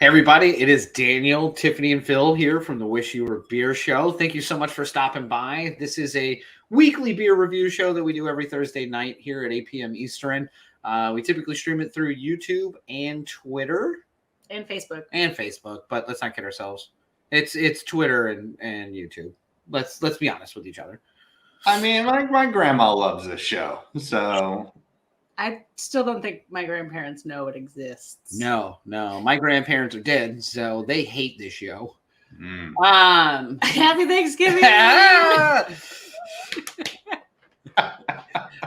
everybody, it is Daniel, Tiffany, and Phil here from the Wish You Were Beer Show. Thank you so much for stopping by. This is a weekly beer review show that we do every Thursday night here at 8 p.m. Eastern. We typically stream it through YouTube and Twitter. And Facebook. But let's not kid ourselves. It's Twitter and YouTube. Let's be honest with each other. I mean, my grandma loves this show, so... I still don't think my grandparents know it exists. No. My grandparents are dead, so they hate this show. Happy Thanksgiving!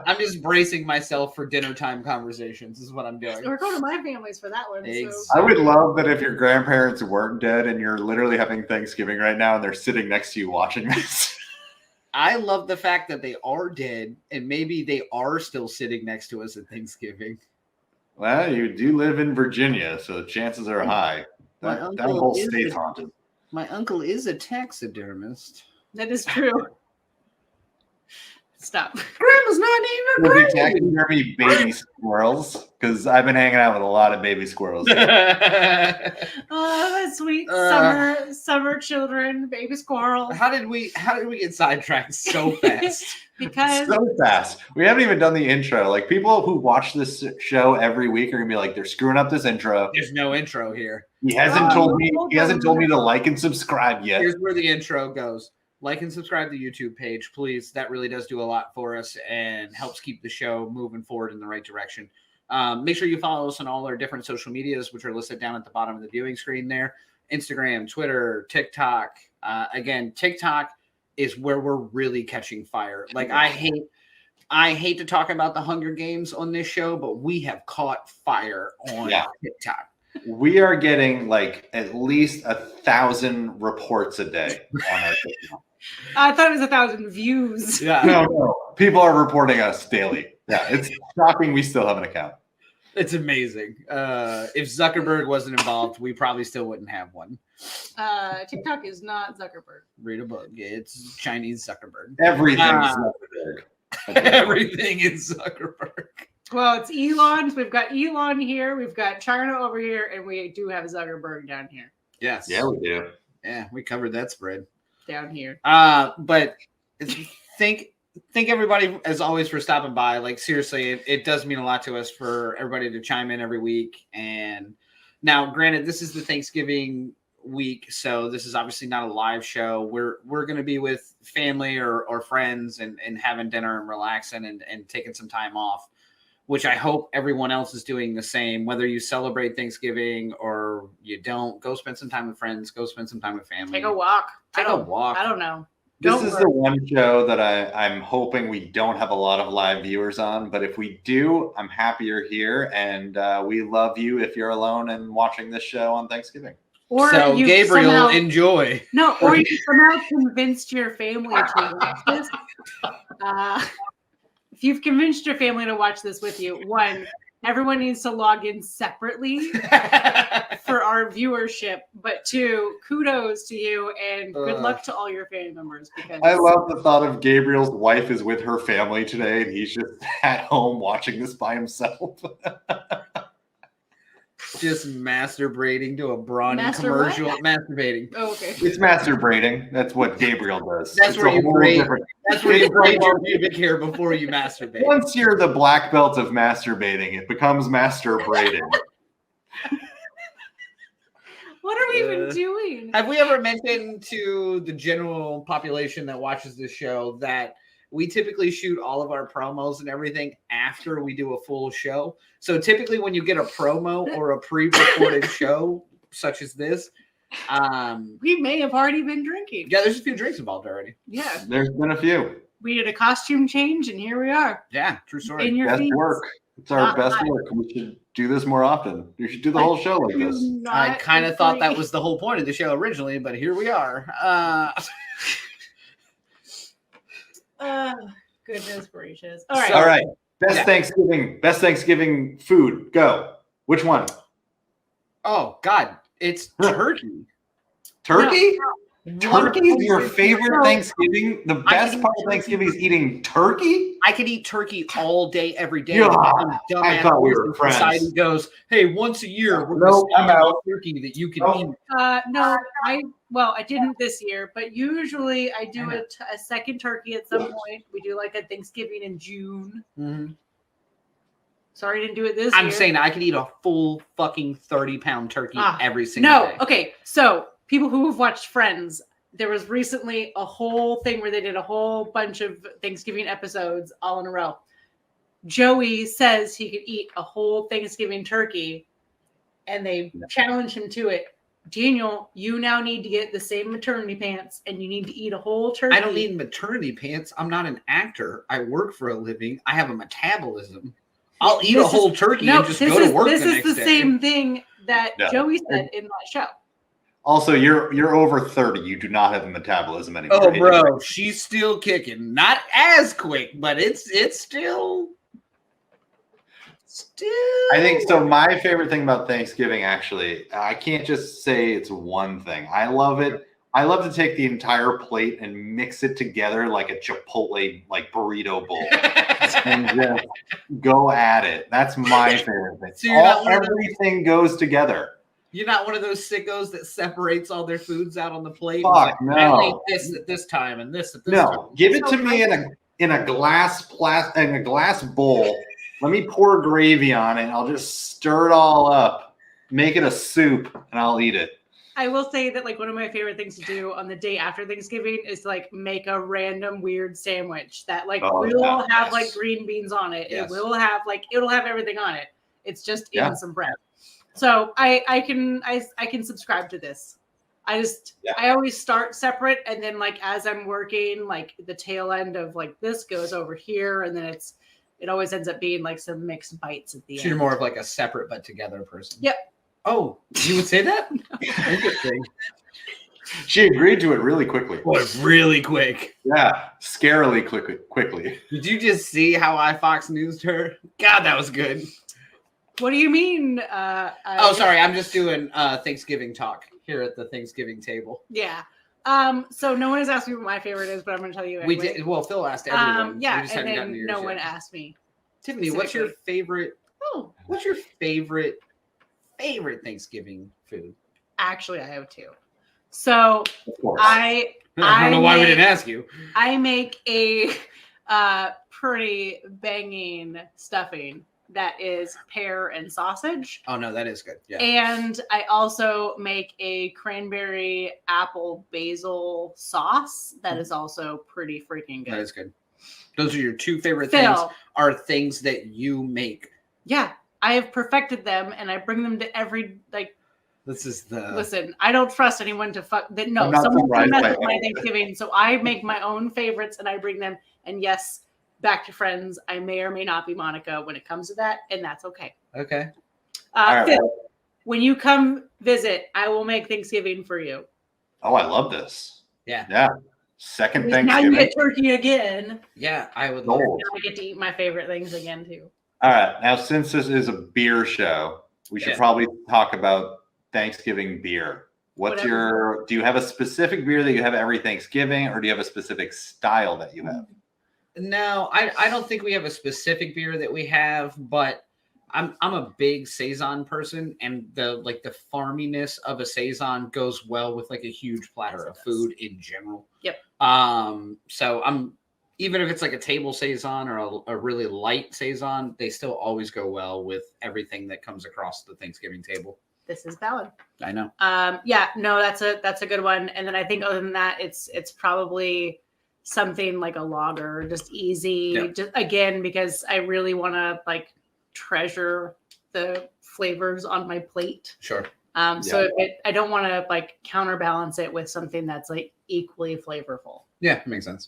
I'm just bracing myself for dinner time conversations. This is what I'm doing. We're going to my family's for that one. So. I would love that if your grandparents weren't dead and you're literally having Thanksgiving right now and they're sitting next to you watching this. I love the fact that they are dead and maybe they are still sitting next to us at Thanksgiving. Well, you do live in Virginia, so the chances are high. That whole state's haunted. My uncle is a taxidermist. That is true. Stop. Grandma's not even a taxidermy baby squirrels, because I've been hanging out with a lot of baby squirrels. Oh, that's sweet. Summer children, baby squirrels. How did we get sidetracked so fast? Because so fast. We haven't even done the intro. Like, people who watch this show every week are gonna be like, they're screwing up this intro. There's no intro here. He hasn't told me to like and subscribe yet. Here's where the intro goes. Like and subscribe to the YouTube page, please. That really does do a lot for us and helps keep the show moving forward in the right direction. Make sure you follow us on all our different social medias, which are listed down at the bottom of the viewing screen there. Instagram, Twitter, TikTok. Again, TikTok is where we're really catching fire. Like, I hate to talk about the Hunger Games on this show, but we have caught fire on TikTok. We are getting like at least 1,000 reports a day on our TikTok. I thought it was 1,000 views. Yeah. No. People are reporting us daily. Yeah, it's shocking we still have an account. It's amazing. If Zuckerberg wasn't involved, we probably still wouldn't have one. TikTok is not Zuckerberg. Read a book. It's Chinese Zuckerberg. Everything is Zuckerberg. Everything is Zuckerberg. Well, it's Elon. We've got Elon here. We've got China over here, and we do have Zuckerberg down here. Yes. Yeah, we do. Yeah, we covered that spread. Down here. But thank everybody, as always, for stopping by. Like, seriously, it does mean a lot to us for everybody to chime in every week. And now, granted, this is the Thanksgiving week, so this is obviously not a live show. We're going to be with family or friends and having dinner and relaxing and taking some time off, which I hope everyone else is doing the same. Whether you celebrate Thanksgiving or you don't, go spend some time with friends, go spend some time with family. Take a walk. Take a walk. I don't know. This is the one show that I'm hoping we don't have a lot of live viewers on, but if we do, I'm happy you're here, and we love you if you're alone and watching this show on Thanksgiving. Or so Gabriel, enjoy. No, or you somehow convinced your family to watch this. If you've convinced your family to watch this with you, one, everyone needs to log in separately for our viewership. But two, kudos to you and good luck to all your family members. Because I love the thought of Gabriel's wife is with her family today and he's just at home watching this by himself. Just masturbating to a Brawny commercial. Masturbating. Oh, okay. It's masturbating. That's what Gabriel does. That's where you braid your pubic hair before you masturbate. Once you're the black belt of masturbating, it becomes masturbating. What are we even doing? Have we ever mentioned to the general population that watches this show that we typically shoot all of our promos and everything after we do a full show? So typically when you get a promo or a pre-recorded show such as this, we may have already been drinking. Yeah, there's a few drinks involved already. Yeah. There's been a few. We did a costume change and here we are. Yeah, true story. In your best feet. work. It's our best work. We should do this more often. We should do the whole show like this. I kind of thought that was the whole point of the show originally, but here we are. Goodness gracious. All right. Best Thanksgiving food. Go. Which one? Oh God, it's turkey. Turkey? Turkey is your favorite Thanksgiving? The best part of Thanksgiving is eating turkey? I could eat turkey all day, every day. Yeah, I thought we were friends. Society goes, hey, once a year, we're Nope, going to I'm eat out. turkey that you can eat. No, I didn't this year, but usually I do a second turkey at some point. We do like a Thanksgiving in June. Mm-hmm. Sorry, I didn't do it this year. I'm saying I could eat a full fucking 30-pound turkey every single day. Okay. So people who have watched Friends, there was recently a whole thing where they did a whole bunch of Thanksgiving episodes all in a row. Joey says he could eat a whole Thanksgiving turkey, and they challenge him to it. Daniel, you now need to get the same maternity pants, and you need to eat a whole turkey. I don't need maternity pants. I'm not an actor. I work for a living. I have a metabolism. I'll eat a whole turkey and just go to work the next day. This is the same thing that Joey said in that show. Also, you're over 30. You do not have a metabolism anymore. Oh, bro, she's still kicking. Not as quick, but it's still. I think so. My favorite thing about Thanksgiving, actually, I can't just say it's one thing. I love it. I love to take the entire plate and mix it together like a Chipotle burrito bowl and just go at it. That's my favorite thing. So everything goes together. You're not one of those sickos that separates all their foods out on the plate. Fuck, no. I'll eat this at this time and this at this time. No, give it to me in a glass bowl. Let me pour gravy on it. I'll just stir it all up, make it a soup, and I'll eat it. I will say that one of my favorite things to do on the day after Thanksgiving is make a random weird sandwich that will have green beans on it. Yes. It will have it'll have everything on it. It's just in some bread. So I can subscribe to this. I always start separate, and then as I'm working, the tail end of this goes over here, and then it always ends up being some mixed bites at the end. You're more of a separate but together person. Yep. Oh, you would say that? Interesting. She agreed to it really quickly. Boy, really quick. Yeah, scarily quickly. Did you just see how I Fox Newsed her? God, that was good. What do you mean? Sorry. I'm just doing Thanksgiving talk here at the Thanksgiving table. Yeah. So no one has asked me what my favorite is, but I'm going to tell you anyway. We did. Well, Phil asked everyone. Yeah, and then no one asked me. Tiffany, what's your favorite? Oh, what's your favorite Thanksgiving food? Actually, I have two. So I don't know why we didn't ask you. I make a pretty banging stuffing that is pear and sausage. Oh no, that is good. Yeah. And I also make a cranberry apple basil sauce that is also pretty freaking good. That is good. Those are your two favorite things. Are things that you make. Yeah, I have perfected them, and I bring them to every This is the. Listen, I don't trust anyone to fuck. No, someone's gonna mess with my Thanksgiving, so I make my own favorites and I bring them. And yes, back to Friends, I may or may not be Monica when it comes to that, and that's okay. Okay. Phil, when you come visit, I will make Thanksgiving for you. Oh, I love this. Yeah. Yeah. Second Thanksgiving. Now you get turkey again. Yeah, I would love it. I get to eat my favorite things again too. All right. Now, since this is a beer show, we should probably talk about Thanksgiving beer. Do you have a specific beer that you have every Thanksgiving, or do you have a specific style that you have? No, I don't think we have a specific beer that we have, but I'm a big Saison person, and the farminess of a Saison goes well with a huge platter of food in general. Yep. So I'm even if it's a table Saison or a really light Saison, they still always go well with everything that comes across the Thanksgiving table. This is valid. I know. Yeah, no, that's a good one. And then I think other than that, it's probably something like a lager, just easy. Just again, because I really want to treasure the flavors on my plate. Sure. So I don't want to counterbalance it with something that's equally flavorful. Yeah, makes sense.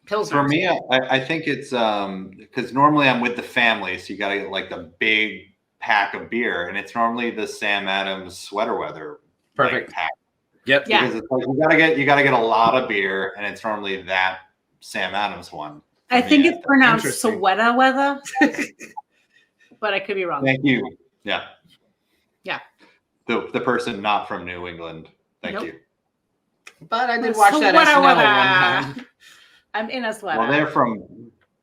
For me, I think it's because normally I'm with the family, so you got to get the big pack of beer, and it's normally the Sam Adams Sweater Weather pack. Yep. Yeah. Because it's you gotta get a lot of beer, and it's normally that Sam Adams one. I think it's pronounced Sweater Weather, but I could be wrong. Thank you. Yeah. Yeah. The person not from New England. Thank you. But I did watch that SNL one time. I'm in a sweater. Well,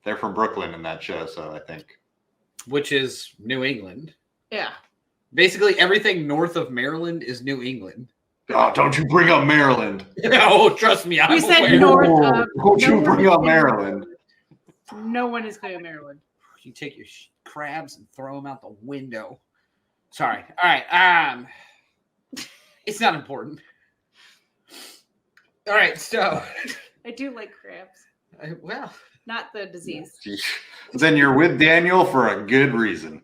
they're from Brooklyn in that show, so I think. Which is New England. Yeah. Basically, everything north of Maryland is New England. Oh, don't you bring up Maryland. Oh, trust me. We said north of. Don't you bring up Maryland. No one is claiming Maryland. You take your crabs and throw them out the window. Sorry. All right. It's not important. All right. So. I do like crabs. Well. Not the disease. Then you're with Daniel for a good reason.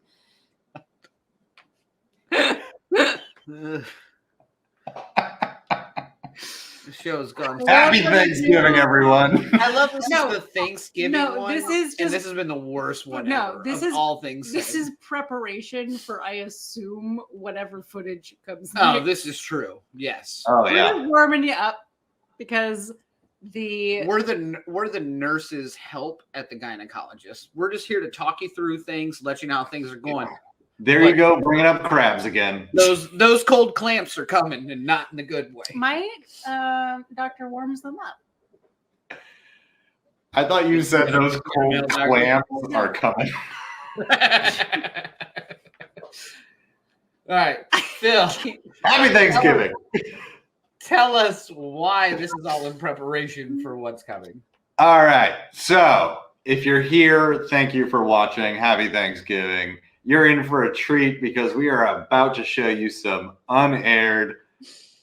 The show's gone. Happy Thanksgiving, everyone. I love this is the Thanksgiving one. This is just, and this has been the worst one ever. This of is all things. This is preparation for, I assume, whatever footage comes. Oh, next. this is true. Yes. Oh yeah. We're warming you up because we're the nurses' help at the gynecologist. We're just here to talk you through things, let you know how things are going. There you go, bringing up crabs again. Those cold clamps are coming, and not in a good way. My doctor warms them up. I thought you said those cold clamps are coming. All right, Phil. Happy Thanksgiving. Tell us why this is all in preparation for what's coming. All right. So if you're here, thank you for watching. Happy Thanksgiving. You're in for a treat because we are about to show you some unaired.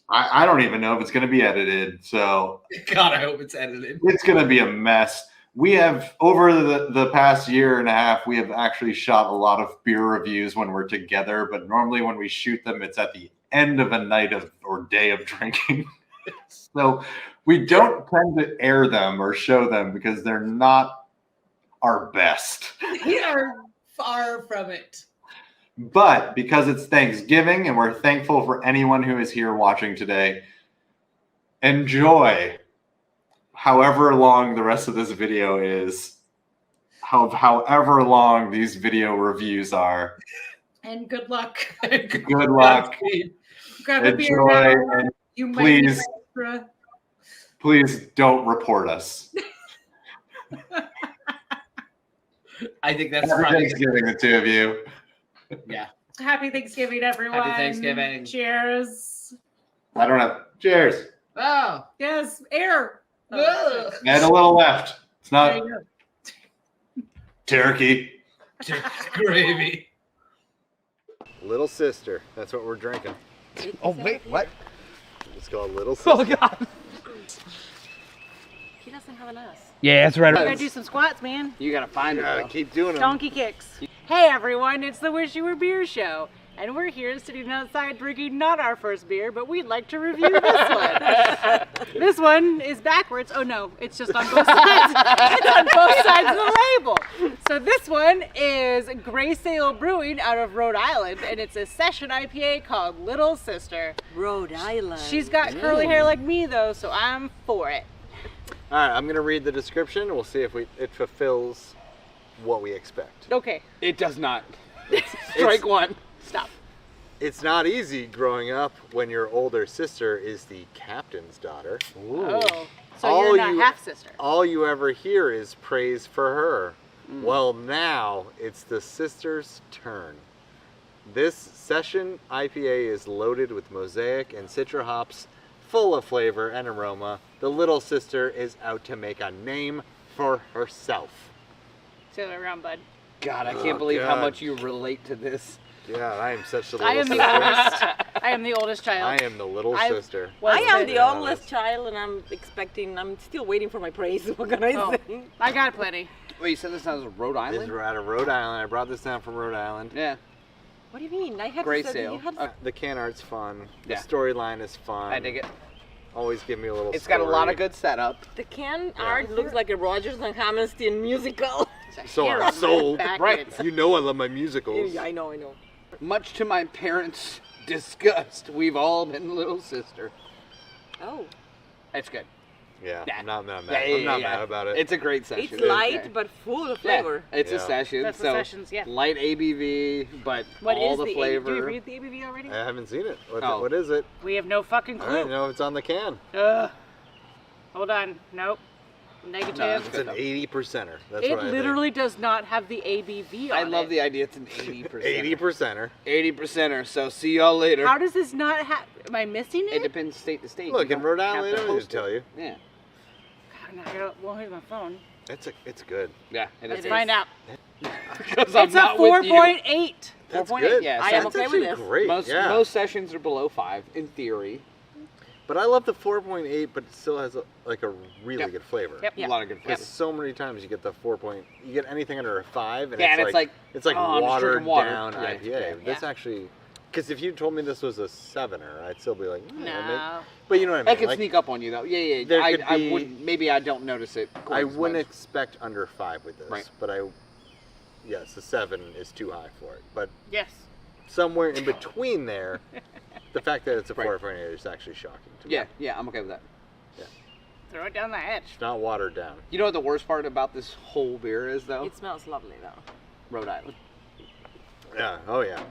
I don't even know if it's going to be edited. So God, I hope it's edited. It's going to be a mess. We have, over the past year and a half, we have actually shot a lot of beer reviews when we're together. But normally when we shoot them, it's at the end of a night or day of drinking. So we don't tend to air them or show them because they're not our best. We are far from it. But because it's Thanksgiving and we're thankful for anyone who is here watching today, enjoy however long the rest of this video is, however long these video reviews are. And good luck. Good luck. Grab a beer Enjoy, now. and You might please, be extra. please don't report us. I think that's Happy probably Thanksgiving, the two of you. Yeah. Happy Thanksgiving, everyone. Happy Thanksgiving. Cheers. I don't have. Cheers. Oh. Yes, air. Ugh. And a little left. It's There not you go. turkey. Gravy. Little Sister. That's what we're drinking. Oh wait, what? It's called Little Sister. Oh God. He doesn't have an ass. Yeah, that's right. You gotta do some squats, man. You gotta find it. Gotta keep doing them. Donkey kicks. Hey everyone, it's the Wish You Were Beer Show. And we're here sitting outside drinking not our first beer, but we'd like to review this one. This one is backwards. Oh no, it's just on both sides. It's on both sides of the label. So this one is Gray Sail Brewing out of Rhode Island, and it's a session IPA called Little Sister. Rhode Island. She's got curly hair like me though, so I'm for it. All right, I'm gonna read the description. We'll see if it fulfills what we expect. Okay, It does not. Strike one. stop. It's not easy growing up when your older sister is the captain's daughter. Oh, so All you're not you- half sister. All you ever hear is praise for her. Well, now it's the sister's turn. This session IPA is loaded with mosaic and citra hops, full of flavor and aroma. The little sister is out to make a name for herself. Turn around, bud. God, I Oh, can't believe how God. much you relate to this. Yeah, I am such the I little am the sister. oldest. I am the oldest child. I am the little I- sister. Was I am the Yeah, oldest child, and I'm still waiting for my praise. What can I Oh. say? I got plenty. Wait, you said this was Rhode This Island? is out of Rhode Island. I brought this down from Rhode Island. Yeah. What do you mean? I had Gray to say Sail. you had The can art's fun. The Yeah. storyline is fun. I dig it. Always give me a little It's got a lot story. of good setup. the can art looks like a Rogers and Hammerstein musical. So Hair I'm on the sold. back Right. of it. You know I love my musicals. Yeah, I know. Much to my parents' disgust, we've all been little sister. Oh, It's good. Yeah, Yeah. I'm not mad. Yeah, I'm not mad about it. It's a great session. It's light but full of flavor. It's a Yeah. session. That's the so sessions, yeah. light ABV, but What all is the the flavor. Do you read the ABV already? I haven't seen it. Oh. What is it? We have no fucking I clue. don't know. It's on the can. Hold on. Nope. Negative. No, It's an 80%er. That's It what I literally does not have the ABV on I it. love the idea. It's an 80%. 80%er. 80%er. So see y'all later. How does this not have? Am I missing It it? depends state to state. Look, You in don't Rhode have Island, to they don't need post to tell it. you. Yeah. Well, here's my phone. It's good. Yeah. It Let's is. find out. Because I'm It's a not with you. 4.8. That's 4.8, good. yeah, I so am That's okay actually with this. great. Most sessions are below 5 in theory. But I love the 4.8, but it still has a really Yep. good flavor. Yep. A lot of good Because flavor. so many times you get the 4. You get anything under a 5, and Yeah, and it's like, it's like oh, I'm just watered drinking water. down Yeah, IPA. yeah. This actually, because if you told me this was a 7er, I'd still be like, No. But you know what I mean? I could Like, sneak up on you though. Yeah. There I, could I be- would. Maybe I don't notice it. quite I as wouldn't much. expect under 5 with this, Right. but yes, the 7 is too high for it. But Yes. somewhere in between there, the fact that it's a Right. 4.8 is actually shocking to me. Yeah, I'm okay with that. Throw it down the hatch. It's not watered down. You know what the worst part about this whole beer is though? It smells lovely though. Rhode Island. Yeah. Oh yeah.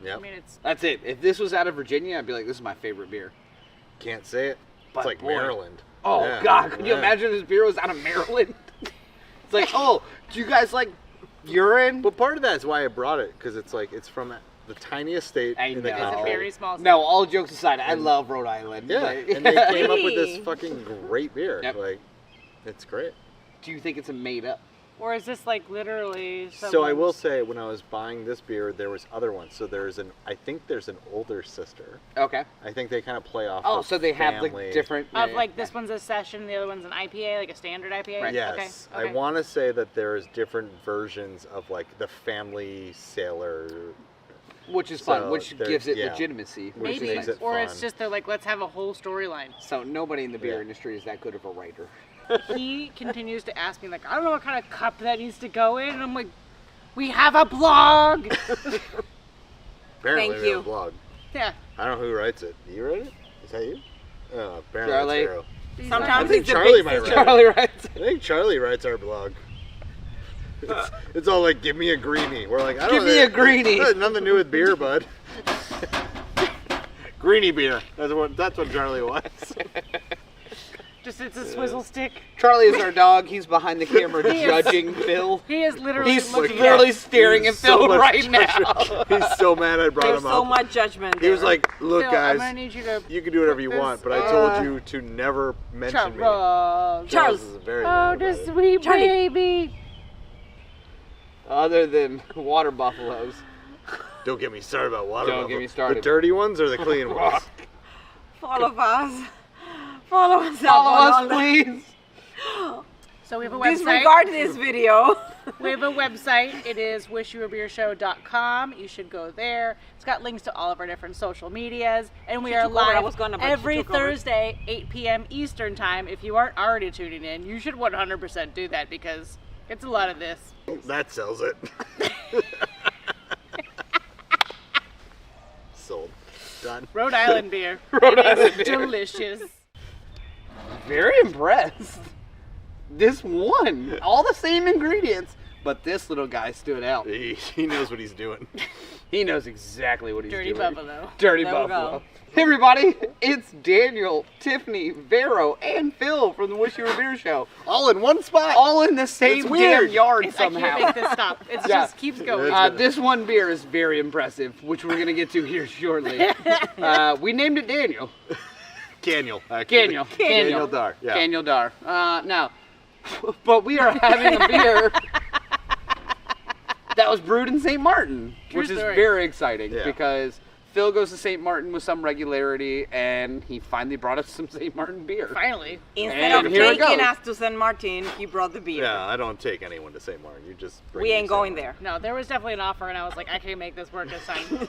Yep. I mean, it's That's it. If this was out of Virginia, I'd be like, this is my favorite beer. Can't say it. But It's like boy. Maryland. Oh Yeah. God, could you Yeah. imagine this beer was out of Maryland? It's like, oh, do you guys like urine? But part of that is why I brought it, because it's from the tiniest state I in the know. it's a country. very small. No, all jokes aside, I love Rhode Island. Yeah, Like- and they came up with this Hey. fucking great beer. Yep. Like, it's great. Do you think it's a made up? Or is this like literally? So I will someone's- say, when I was buying this beer, there was other ones. So I think there's an older sister. Okay. I think they kind of play off. Oh, the so they have the family. different. Of yeah, like yeah. this one's a session, the other one's an IPA, like a standard IPA. Right. Yes, Okay. I want to say that there's different versions of like the family sailor. Which is fun, So which there- gives it yeah. legitimacy. Which Maybe, makes it or fun. it's just they're like, let's have a whole storyline. So nobody in the beer Yeah. industry is that good of a writer. He continues to ask me like, I don't know what kind of cup that needs to go in, and I'm like, we have a blog. Apparently, Thank we you. have a blog. Yeah. I don't know who writes it. Do you write it? Is that you? Oh, apparently Charlie. it's Vero. Sometimes I think it's the Charlie big might sister. write it. Charlie writes. I think Charlie writes our blog. It's all like, give me a greenie. We're like, I don't Give me a greenie. That has nothing to do with beer, bud. Greenie beer. That's what Charlie wants. Just it's a swizzle stick. Charlie is our dog. He's behind the camera He is. judging Phil. He is literally He's looking literally at staring at He's so Phil much right now. judgment. He's so mad I brought There's him so up. much judgment. He was there. like, look, Phil, I'm guys, gonna need you to you can do whatever you put want, this, but I told you to never mention me. Charles. Charles. is very Oh, mad the about it. sweet Charlie. baby. Other than water buffaloes. Don't get me started about water Don't buffalo. get me started. The dirty ones or the clean ones? Follow us. Follow us. Follow up on us, all the- please. So we have a website. Disregard this video. We have a website. It is wishyouabeershow.com. You should go there. It's got links to all of our different social medias. And we She are took over. I live was gonna, but she every took over. Thursday, 8 p.m. Eastern time. If you aren't already tuning in, you should 100% do that because it's a lot of this. That sells it. Sold. Done. Rhode Island beer. Rhode It is Island beer. delicious. Very impressed. This one, all the same ingredients, but this little guy stood out. He knows what he's doing. He knows exactly what he's Dirty doing. buffalo. Dirty There we Buffalo. go. Hey everybody, it's Daniel, Tiffany, Vero, and Phil from the Wish You Were Beer Show. All in one spot. All in the same It's damn weird. yard I somehow. can't make this stop. It Yeah. just keeps going. This one beer is very impressive, which we're going to get to here shortly. We named it Daniel. Caniel. actually. Daniel. Daniel Dar. Yeah. Daniel Dar. Now, but we are having a beer that was brewed in St. Martin, True which is story. very exciting Yeah. because Phil goes to St. Martin with some regularity, and he finally brought us some St. Martin beer. Finally. Instead And of here it taking goes. us to Sint Maarten, he brought the beer. Yeah, I don't take anyone to St. Martin. You just bring We me ain't St. going Martin. there. No, there was definitely an offer, and I was like, I can't make this work this time.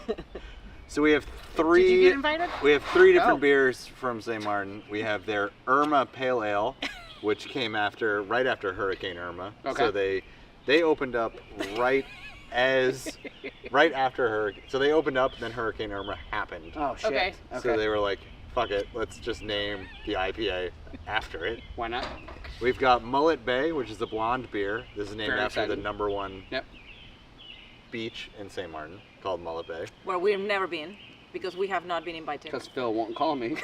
So we have three. Did you get invited? We have three different Oh. beers from St. Martin. We have their Irma Pale Ale, which came right after Hurricane Irma. Okay. So they opened up right after Hurricane. So they opened up, then Hurricane Irma happened. Oh, shit. Okay. So they were like, fuck it. Let's just name the IPA after it. Why not? We've got Mullet Bay, which is a blonde beer. This is named Very after exciting. the #1 Yep. beach in St. Martin called Mullet Bay. Where we've never been because we have not been invited. Because Phil won't call me.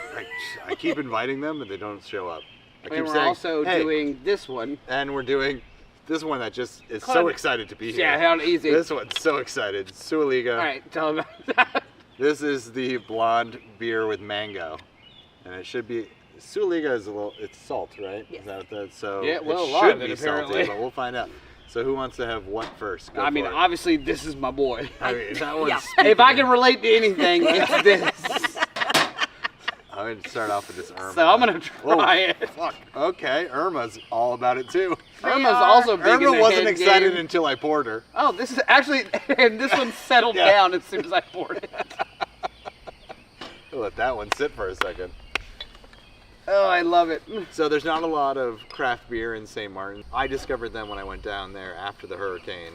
I keep inviting them, but they don't show up. I And keep we're saying, also "Hey," doing this one. and we're doing this one that just is so Clever. excited to be here. Yeah, how easy. This one's so excited. Sualiga. All right, tell them about that. This is the blonde beer with mango, and it should be. Sualiga is it's salt, right? Yes. Is that what that? So Yeah, well, it a lot should of it, be apparently. salty, but we'll find out. So who wants to have what first? Go I mean, for it. obviously, this is my boy. I mean, that one's. Yeah. If I can relate to anything, it's this. I'm going to start off with this Irma. So I'm going to Whoa, try it. Fuck. Okay, Irma's all about it too. Irma's also big in Irma the wasn't head excited game. until I poured her. Oh, this is actually, and this one settled Yeah. down as soon as I poured it. I'll let that one sit for a second. Oh, I love it. So there's not a lot of craft beer in St. Martin. I discovered them when I went down there after the hurricane,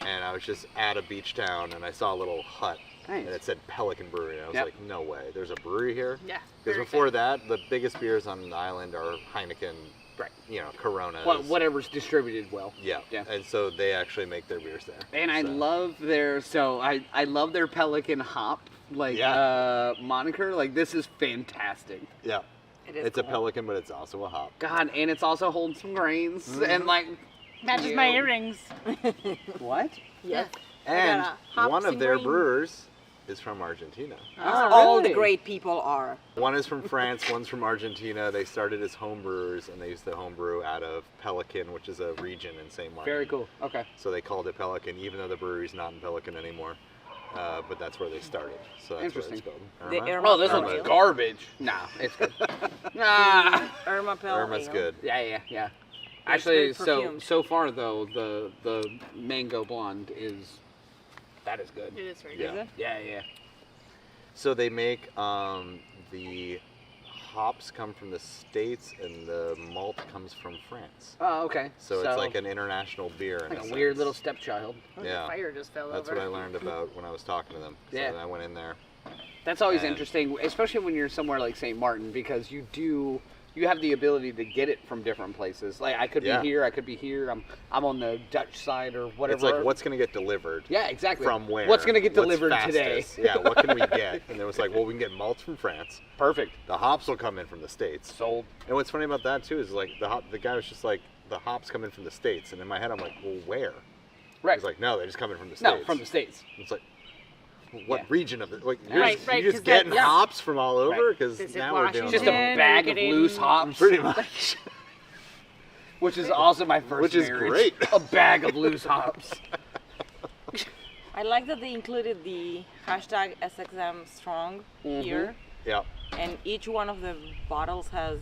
and I was just at a beach town, and I saw a little hut, Nice. and it said Pelikan Brewing. I was Yep. like, no way, there's a brewery here? Yeah. Because very before exciting. that, the biggest beers on the island are Heineken, Right. you know, Coronas. Whatever's distributed well. Yeah. Yeah. And so they actually make their beers there. And I So- love their, I love their Pelican hop, moniker. Like, this is fantastic. Yeah. It is It's a cool. Pelican, but it's also a hop. God, and it's also holding some grains. And like, Matches my earrings. what? Yes. And got a hops one of and their green. brewers is from Argentina. Oh, All really? the great people are. One is from France, one's from Argentina. They started as home brewers, and they used to home brew out of Pelican, which is a region in St. Martin. Very cool. Okay. So they called it Pelican, even though the brewery's not in Pelican anymore. But that's where they started. So that's Interesting. what it's called. The Irma? Irma Oh, this Pale one's Ale. garbage. Nah, it's good. Nah. Irma Pale Irma's Ale. good. Yeah. Actually, good perfumes. so far though, the mango blonde is good. It is very Yeah. good. Yeah. So they make the hops come from the States, and the malt comes from France. Oh, okay. So it's like an international beer. In like a a weird sense. little stepchild. Oh, Yeah. The fire just fell That's over. what I learned about when I was talking to them. So Yeah. then I went in there. That's always And- interesting, especially when you're somewhere like St. Martin, because you have the ability to get it from different places. Like I could Yeah. be here, I could be here. I'm on the Dutch side or whatever. It's like, what's going to get delivered? Yeah, exactly. From where? What's going to get What's delivered today? fastest? Yeah, what can we get? And it was like, well, we can get malts from France. Perfect. The hops will come in from the States. Sold. And what's funny about that, too, is like the guy was just like, the hops come in from the States. And in my head, I'm like, well, where? Right. He's like, no, they just come in from the States. No, from the States. It's like, what Yeah. region of it? Like, Right, you're just 'cause getting that- yeah. hops from all over? Because Is it now we're doing Just a Washington? bag Are of you getting- loose hops. pretty much. Which is also my first Which is marriage. great. A bag of loose hops. I like that they included the hashtag SXM Strong here, Yeah. and each one of the bottles has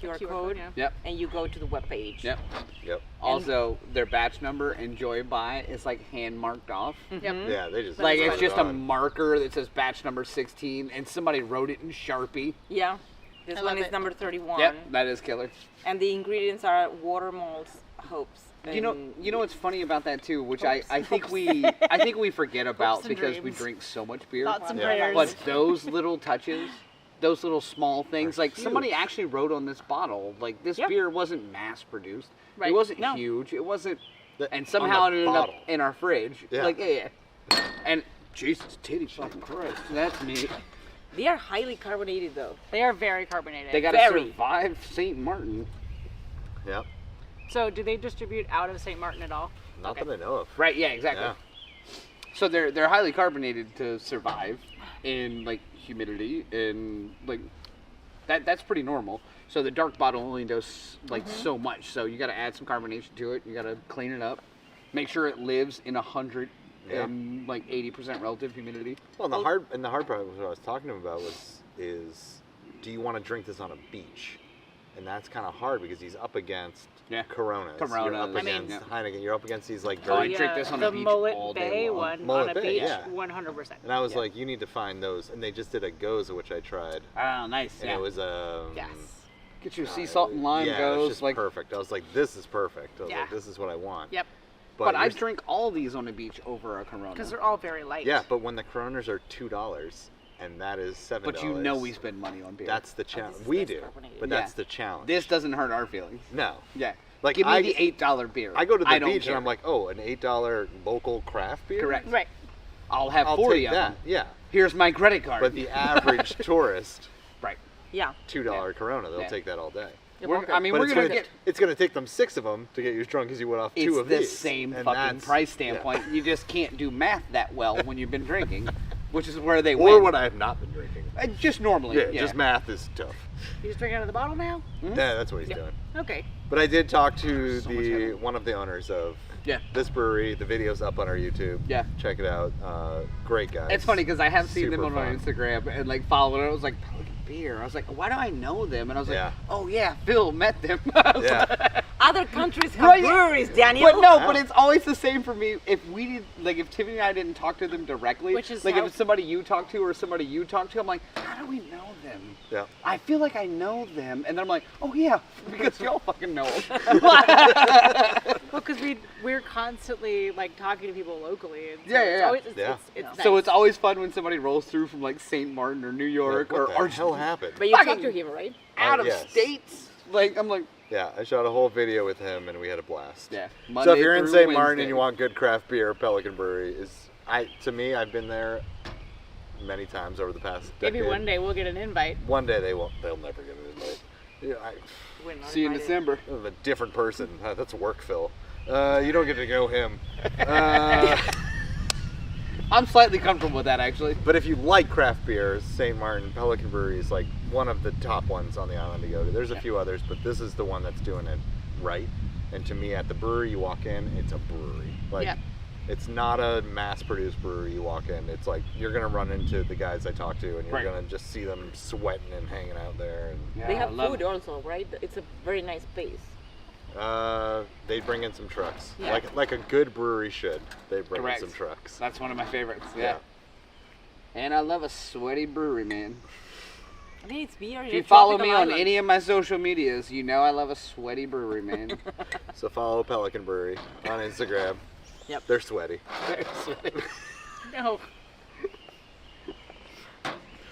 QR code, yeah. Yep. and you go to the webpage. Yep. Yep. Also, their batch number, enjoy by, is like hand marked off. Yep. Yeah, they just Like put it's it just a on. marker that says batch number 16, and somebody wrote it in Sharpie. Yeah. This I one love is it. number 31. Yep, that is killer. And the ingredients are water, malts, hops. You know what's funny about that too, which I think we forget about Hopes and because we dreams. drink so much beer. Thoughts and Yeah. prayers. But those little touches, those little small things, like somebody actually wrote on this bottle, like this Yeah. beer wasn't mass produced. Right. It wasn't No. huge. It wasn't, The- and on somehow it the ended up bottle. in our fridge. Yeah. Like yeah. And Jesus, titty fucking Christ, that's me. They are highly carbonated though. They are very carbonated. They got to Very. survive St. Martin. Yep. So, do they distribute out of St. Martin at all? Not that I know of. Right? Yeah, exactly. Yeah. So they're highly carbonated to survive in like humidity and like that's pretty normal. So the dark bottle only does like so much. So you got to add some carbonation to it. You got to clean it up. Make sure it lives in 100 Yeah. and like 80% relative humidity. Well, and the hard part was what I was talking about is do you want to drink this on a beach? And that's kind of hard because he's up against Coronas. You're Coronas, up I mean, against Heineken. You're up against these like Oh, very. I drink this on the the beach Mullet all day Bay long. one Mullet on a Bay, beach, yeah. 100%. And I was like, you need to find those. And they just did a goza, which I tried. Oh, nice. And Yeah. it was Yes. Get your sea salt and lime yeah, it was goes just like. perfect. I was like, this is perfect. I was Yeah. like, this is what I want. Yep. But I you're- drink all these on the beach over a Corona. Because they're all very light. Yeah, but when the Coronas are $2, and that is $7. But you know we spend money on beer. That's the challenge. this is We less do, carbonated. but Yeah. that's the challenge. This doesn't hurt our feelings. No. Yeah. Like, Give me I- the $8 beer. I go to the don't beach care. and I'm like, oh, an $8 local craft beer? Correct. Right. I'll have I'll 40 take of that. them. Yeah. Here's my credit card. But the average tourist, right. Yeah. $2 Corona, they'll Yeah. take that all day. I mean, But we're it's gonna gonna, get. it's gonna take them 6 of them to get you as drunk as you would off 2 It's of the these. same And fucking that's- price yeah. standpoint. You just can't do math that well when you've been drinking, which is where they Or win. when I have not been drinking. Just normally. Yeah, just math is tough. You just drink out of the bottle now? Hmm? Yeah, that's what he's doing. Okay. But I did talk to So much heavier. one of the owners of Yeah. this brewery. The video's up on our YouTube. Yeah. Check it out. Great guy. It's funny because I have seen them Super on my fun. Instagram and like followed it. I was like, Pelican Beer. I was like, why do I know them? And I was like, Yeah. oh yeah, Phil met them. I was Yeah. like, Other countries have Right. breweries, Daniel. But no, Yeah. but it's always the same for me. If we did, like, if Tiffany and I didn't talk to them directly, Which is like how- if it's somebody you talk to or somebody you talk to, I'm like, how do we know them? Yeah. I feel like I know them, and then I'm like, oh yeah, because y'all fucking know them. Well, because we're constantly like talking to people locally. And so Yeah, yeah, it's yeah. always, Yeah. it's So nice. it's always fun when somebody rolls through from like St. Martin or New York What or the hell happened? But you Fucking- talked to him, right? out of yes. states. Like I'm like, Yeah, I shot a whole video with him and we had a blast. yeah. So Monday if you're in through St. Martin Wednesday. and you want good craft beer, Pelikan Brewery is. To me, I've been there many times over the past Maybe decade. one day we'll get an invite. One day they won't. They'll never get an invite. Yeah, We're not see you in invited. December. I'm a different person. That's work, Phil. You don't get to know him. I'm slightly comfortable with that actually. But if you like craft beers, St. Martin Pelikan Brewery is like one of the top ones on the island to go to. There's a few others, but this is the one that's doing it right. And to me, at the brewery you walk in, it's a brewery. Like, Yeah. it's not a mass-produced brewery you walk in. It's like you're gonna run into the guys I talk to, and you're Right. gonna just see them sweating and hanging out there. And Yeah, They I have love food it. also, right? It's a very nice place. they bring in some trucks, Yeah. like a good brewery should. They bring Correct. in some trucks. That's one of my favorites. Yeah. Yeah. And I love a sweaty brewery, man. I mean, it's beer. If you follow me on any of my social medias, you know I love a sweaty brewery, man. So follow Pelikan Brewery on Instagram. Yep. They're sweaty. No.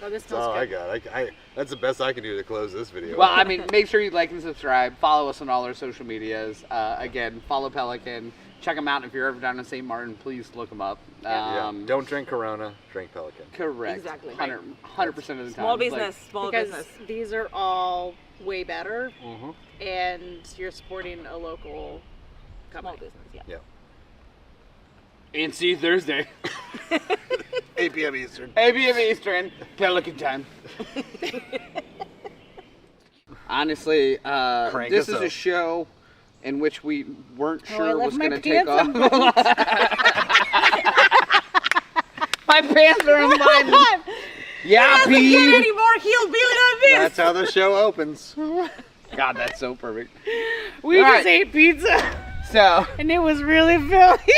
Oh, this That's smells all good. I got. That's the best I can do to close this video. Well, I mean, make sure you like and subscribe. Follow us on all our social medias. Again, follow Pelican. Check them out. If you're ever down in St. Martin, please look them up. Yeah. Don't drink Corona, drink Pelican. Correct. Exactly. 100% of the time. Small Like, business, small Because business. these are all way better, mhm. and you're supporting a local Small company. business, yeah. And see you Thursday. 8 p.m. Eastern. 8 p.m. Eastern, Pelican time. Honestly, Crank this us is a up. show in which we weren't Oh, I sure left was my going to take pants off. unbuttoned. My pants are unbuttoned. Yeah, Get Pete. any more hillbilly than this? That's how the show opens. God, that's so perfect. We All just right. ate pizza, So, and it was really filthy.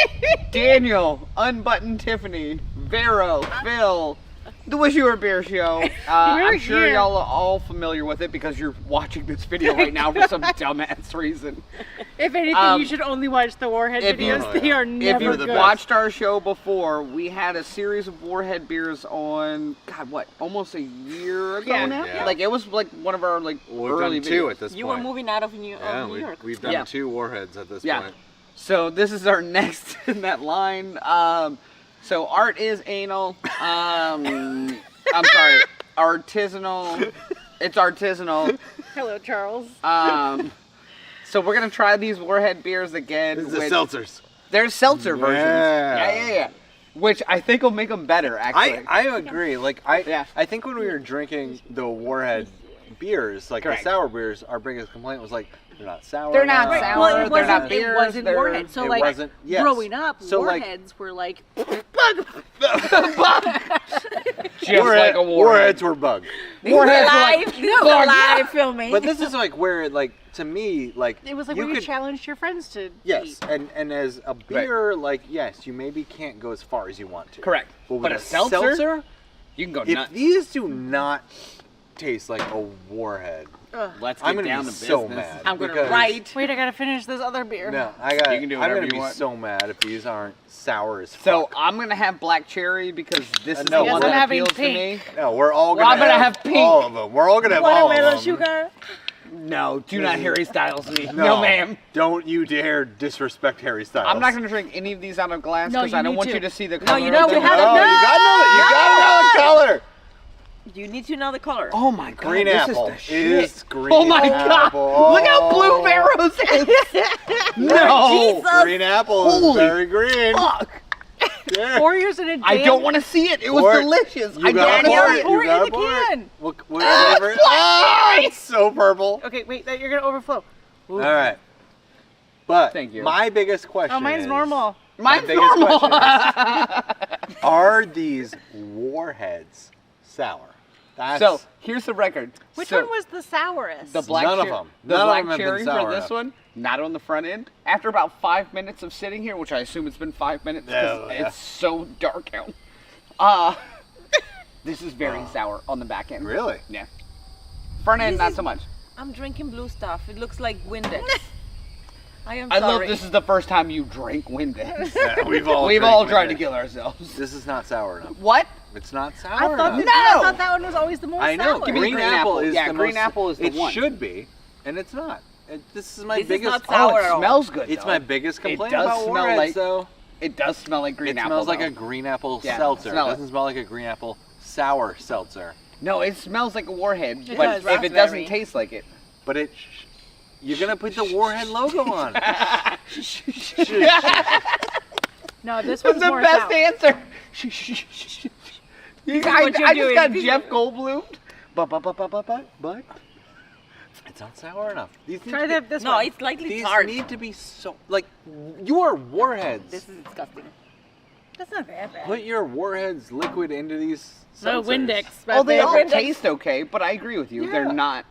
Daniel, Unbuttoned Tiffany, Vero, Phil, the Wish You Were a Beer Show. I'm sure here. y'all are all familiar with it because you're watching this video right now for some dumbass reason. If anything, Um, you should only watch the Warhead if you- videos. They are If never you've good. watched our show before, we had a series of Warhead beers on, God, what, almost a year ago Yeah. now? Yeah. Like, it was like one of our, like, We've early done 2 videos. at this You were point. moving out of New Yeah, York. we've done Yeah. 2 warheads at this Yeah. point. So this is our next in that line. So art is anal. I'm sorry, artisanal. It's artisanal. Hello, Charles. So we're gonna try these Warhead beers again. This is the with- seltzers. There's seltzer versions. Yeah. Yeah. Which I think will make them better, actually. I agree. Like Yeah. I think when we were drinking the Warhead beers, like Correct. the sour beers, our biggest complaint was like they're not sour. They're not enough. sour. Well, they're it wasn't. not It beers, wasn't they're- Warhead. So it like wasn't- yes. growing up, So, like- Warheads were like Just like a Warhead. Warheads were bug. Warheads were like, Live, this is fuck live filming. But this is like where, like, to me, like it was like you when you could, challenged your friends to yes, eat. and as a beer, like yes, you maybe can't go as far as you want to. Correct. But, with But a seltzer, you can go if nuts. these do not taste like a Warhead. Let's I'm get gonna down be to so business. mad. I'm gonna because- write. Wait, I gotta finish this other beer. No, You can do I'm whatever gonna you be want. so mad if these aren't sour as So fuck. I'm gonna have black cherry because this is No, the one I'm that having appeals to me. pink. No, we're all Well, gonna, I'm gonna have pink. all of them. We're all gonna have all of Watermelon them. sugar. No, do not Harry Styles me. No, No, ma'am. Don't you dare disrespect Harry Styles. I'm not gonna drink any of these out of glass No, because you I don't need want to. you to see the No, color. you know, of we them. had a- No, you gotta know that. You gotta know the color. You need to know the color. Oh my god, Green this apple is the shit. is green. Oh my god! apple. Look how blue Barrows is. No, Jesus. Green apple is Holy very green. fuck! Yeah. 4 years in a I don't want to see it. It was Pour it. delicious. You I gotta don't pour want it. it. Pour You it in gotta the pour it. can. What flavor? Oh, it's so purple. Okay, wait, you're gonna overflow. All right. But Thank you. my biggest question Oh, mine's is, normal. Mine's my biggest normal. question are these Warheads sour? That's So here's the record. Which So, one was the sourest? the black None of cher- them. The None of black them have been cherry sour for this enough. one, not on the front end. After about 5 minutes of sitting here, which I assume it's been 5 minutes because Oh, yeah. it's so dark out. This is very sour on the back end. Really? Yeah. Front end, This not is- so much. I'm drinking blue stuff. It looks like Windex. I am I sorry. love this is the first time you drank Windex. Yeah, we've all We've drank all tried to Windex. kill ourselves. This is not sour enough. What? It's not sour I thought, enough. I thought that one was always the most I know. sour. Give me Green green apple apple. is Yeah, the green most, apple is the it one. should be, and it's not. This is my This is biggest. not sour Oh, at it all. smells good. It's though. my biggest complaint does about smell Warheads, like- though. It does smell like green It apple. smells like though. a green apple Yeah, seltzer. It smell it. doesn't smell like a green apple sour seltzer. No, it smells like a Warhead, It but does. if it doesn't Raspberry. taste like it. But it, you're gonna put the Warhead logo on. No, this That's one's the more best sour. answer. is I what you're just doing. got This is Jeff what- Goldblum. But it's not sour enough. These need Try to this No, one. it's slightly These tart. need to be so like you are Warheads. This is disgusting. That's not that bad. Put your Warheads liquid into these. No, seltzers. Windex. Oh, they all Windex. taste okay, but I agree with you. They're Yeah. not.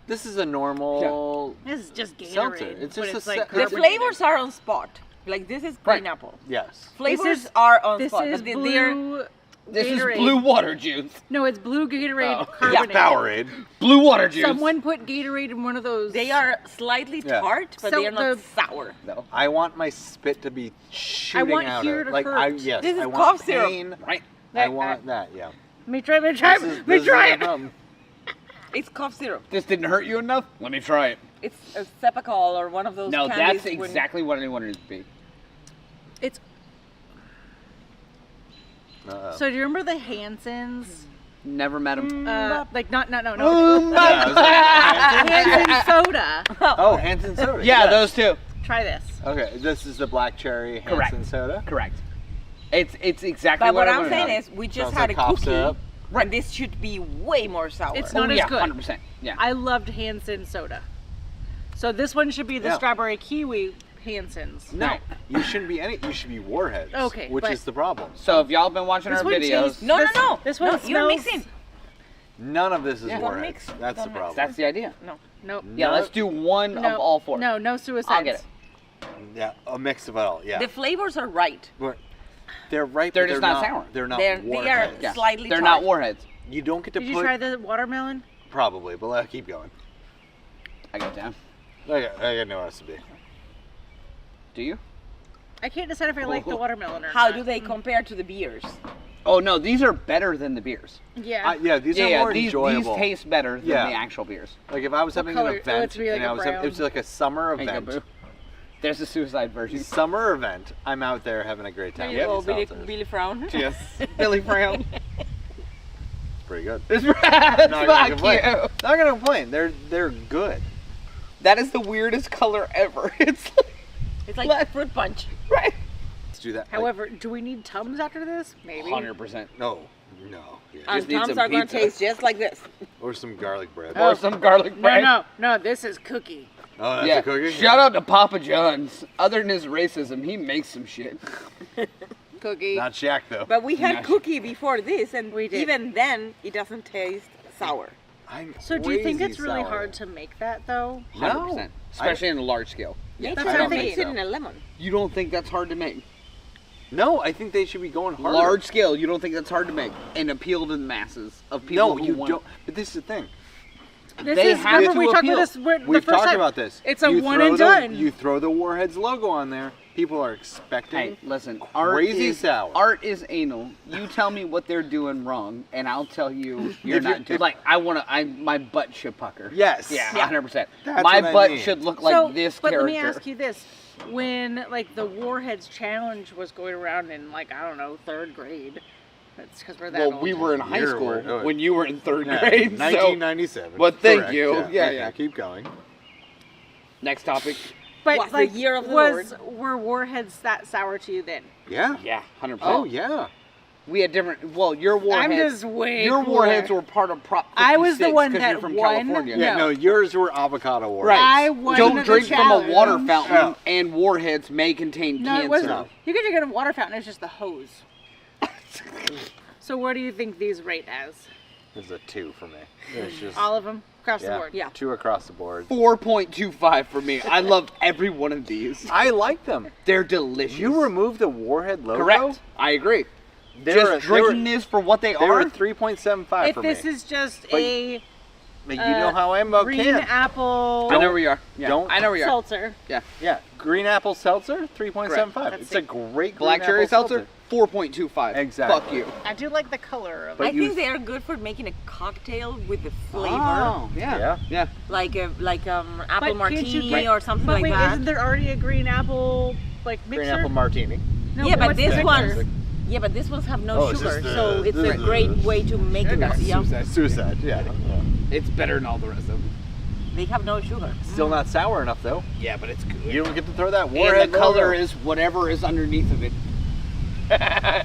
This is a normal. This is just Gatorade. Seltzer. It's but just it's a like se- The carbonated. flavors are on spot. Like this is green Right. apple. Yes. Flavors is- are on This spot. is but they're blue This Gatorade. is blue water juice. No, it's blue Gatorade Oh. carbonated. Powerade. Blue water juice. Someone put Gatorade in one of those. they are slightly Yeah. tart, but So they are not the- sour. No. I want my spit to be shooting want out here of to like hurt. I yes. This is I want cough syrup. pain. Right. I want that. Yeah. Let me try. Let me try. This is- Let me this is try my it. problem. It's cough syrup. This didn't hurt you enough? Let me try it. It's a Cepacol or one of those. No, candies that's when- exactly what I wanted it to be. It's Uh-oh. so. Do you remember the Hansons? Never met him. Like not no. Yeah, I was like, Hanson soda. oh, Hanson soda. Yeah, yes. those two. Try this. Okay, this is the black cherry Correct. Hanson soda. Correct. It's exactly But what I I'm wanted saying to is, we just Sounds had like a cough cookie, syrup. and this should be way more sour. It's know. not Oh, as yeah, good. 100%. Yeah. I loved Hanson soda. So this one should be the Yeah. strawberry kiwi Hansons. No, you shouldn't be any. You should be Warheads. Okay, which but- is the problem. So if y'all been watching This our one videos, tastes- No, This- no, no. this one no, you're smells- mixing. None of this is Yeah. Don't Warheads. mix. That's Don't the mix. problem. that's the idea. Nope. Yeah, No- let's do one No, of all four. No suicides. I'll get it. Yeah, a mix of it all. Yeah, The flavors are right. they're right. They're but just not sour. They're not They are Warheads. Yeah. slightly They're tart. not warheads. You don't get to Did you put try the watermelon? probably, but let's keep going. I got down. I got no recipe. Do you? I can't decide if I like the watermelon or How not. do they compare to the beers? Oh no, these are better than the beers. Yeah. Yeah, these are more these enjoyable. taste better than Yeah. the actual beers. Like if I was having color? an Oh, event it's really and like I a was brown. it was like a summer There you go, event. boo. There's the suicide version. Summer event. I'm out there having a great time. There you go, with Billy, these seltzers. Billy Frown. Yes. Billy Brown. It's pretty good. It's Not gonna fuck complain. you. Not gonna complain. They're good. That is the weirdest color ever. It's like, It's like fruit punch. right. Let's do that. like, However, do we need Tums after this? Maybe. 100%. no. Yeah. And Just need Tums some are going to pizza. taste just like this. Or some garlic bread. Or some garlic bread. No. This is cookie. Oh, that's Yeah. a cookie. Shout out to Papa John's. Other than his racism, he makes some shit. Cookie. Not Shaq though. But we had Nice. cookie before this, and We did. even then, it doesn't taste sour. I'm So do you think crazy it's really sour. hard to make that though? 100%. No. Especially in a large scale. Nature That's what I'm makes it thinking. in a lemon. You don't think that's hard to make? No, I think they should be going harder. Large scale. You don't think that's hard to make and appeal to the masses of people? No, who you want... don't. But this is the thing. They have remember to we talked appeal. about this the We've first talked time. about this. It's a You one throw and the- done. You throw the Warheads logo on there. People are expecting. Hey, listen. Crazy is, sour. Art is anal. You tell me what they're doing wrong, and I'll tell you you're If not you- doing. Like my butt should pucker. Yes. Yeah, Yeah. 100%. That's My what I butt mean. should look like So, this but character. let me ask you this: when like the Warheads Challenge was going around in like I don't know 3rd grade, that's because we're that Well, old. we were in high You're- school oh, when you were in 3rd Yeah, grade. So 1997. But thank Correct, you. Yeah, okay, yeah. Keep going. next topic. But What's the like, year of the were Warheads that sour to you then? Yeah. Yeah, 100%. Oh yeah. We had different. Well, your warheads. I'm just way Your cooler. warheads were part of Prop 56 I was the one 'cause that you're from won. California. Yeah. No. No, yours were avocado Warheads. Right. I won Don't the drink from a water challenge. fountain, Yeah. and warheads may contain No, cancer. it wasn't. You could drink in a water fountain. It's just the hose. So where do you think these rate as? There's a 2 for me. It's just All of them across the yeah, board. 2 across the board. 4.25 for me. I love every one of these. I like them. They're delicious. You remove the Warhead logo. correct. I agree. They Just were- drinking this for what they They were are. 3.75 If for this me. is just But a But you know how I am about green cans. apple I know where you are. Yeah, don't- I know where you are. seltzer, Yeah, green apple seltzer, 3.75. Correct. It's a great Black green cherry apple seltzer, 4.25. Exactly. Fuck you. I do like the color of But it. I you- think they are good for making a cocktail with the flavor, Oh, yeah. Yeah. Yeah. like apple But can't you martini get- or something But like wait, that. isn't there already a green apple like mixer? Green apple martini. No, Yeah, but what's this the one- mixer? Yeah, but these ones have no Oh, it's sugar, just the- so it's the- a great way to make it. That's Yeah, suicide. Suicide, yeah. It's better than all the rest of them. they have no sugar. Still not sour enough though. Yeah, but it's good. You don't get to throw that And Warhead the color logo. is whatever is underneath of it. Trying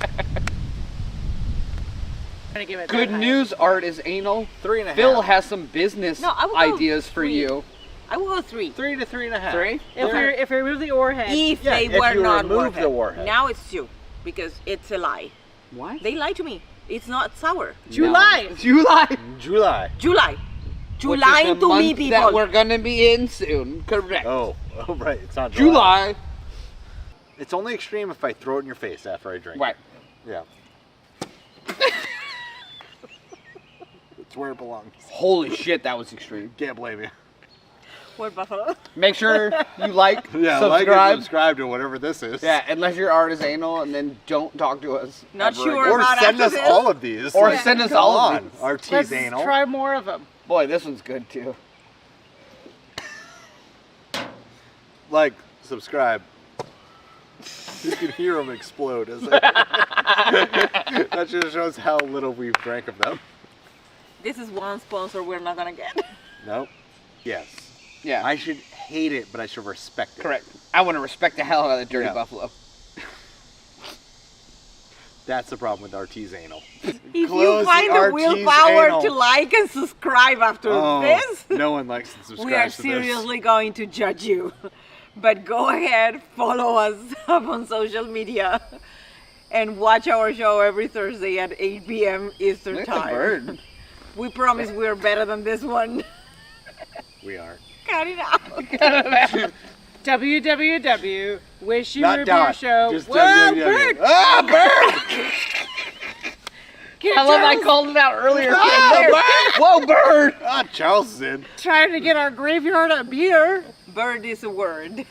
to give it Good that high. news, Art is anal. 3.5. Phil has some business No, I would go ideas for 3. you. I will go 3. 3 to 3.5. 3? If we remove the Warhead, If Yeah, they if were you not remove the Warhead. Warhead. Now it's 2, because it's a lie. Why? They lie to me. It's not sour. July. July. July. July. You Which is lying the to me, month people. that we're gonna be in soon. Correct. Oh, right. It's not July. It's only extreme if I throw it in your face after I drink. Right. Yeah. It's where it belongs. Holy shit, that was extreme. Can't blame you. Word buffalo. Make sure you like, Yeah, like subscribe. and subscribe to whatever this is. Yeah, unless you're artisanal, and then don't talk to us. Not ever sure again. Or about send after us this. all of these. Or Like, send us come all of on, these. let's Artisanal. try more of them. Boy, this one's good too. Like, subscribe. You can hear them explode. As that just shows how little we've drank of them. This is one sponsor we're not gonna get. Nope. Yes. Yeah. I should hate it, but I should respect it. Correct. I want to respect the hell out of that dirty Yeah. buffalo. That's the problem with Artisanal. If Close you find the the willpower Artisanal. to like and subscribe after this, No one likes to subscribe we are to seriously going to judge you. But go ahead, follow us up on social media, and watch our show every Thursday at 8 p.m. Eastern Look at Time. the bird. We promise we're better than this one. this. We are. Cut it out. www. Wish you Not were dot. beer show. Just Whoa, www. bird! Ah, bird! Get I love I Charles called it out earlier. Ah, bird! Whoa, bird! Ah, Charles is in. trying to get our graveyard a beer. Bird is a word.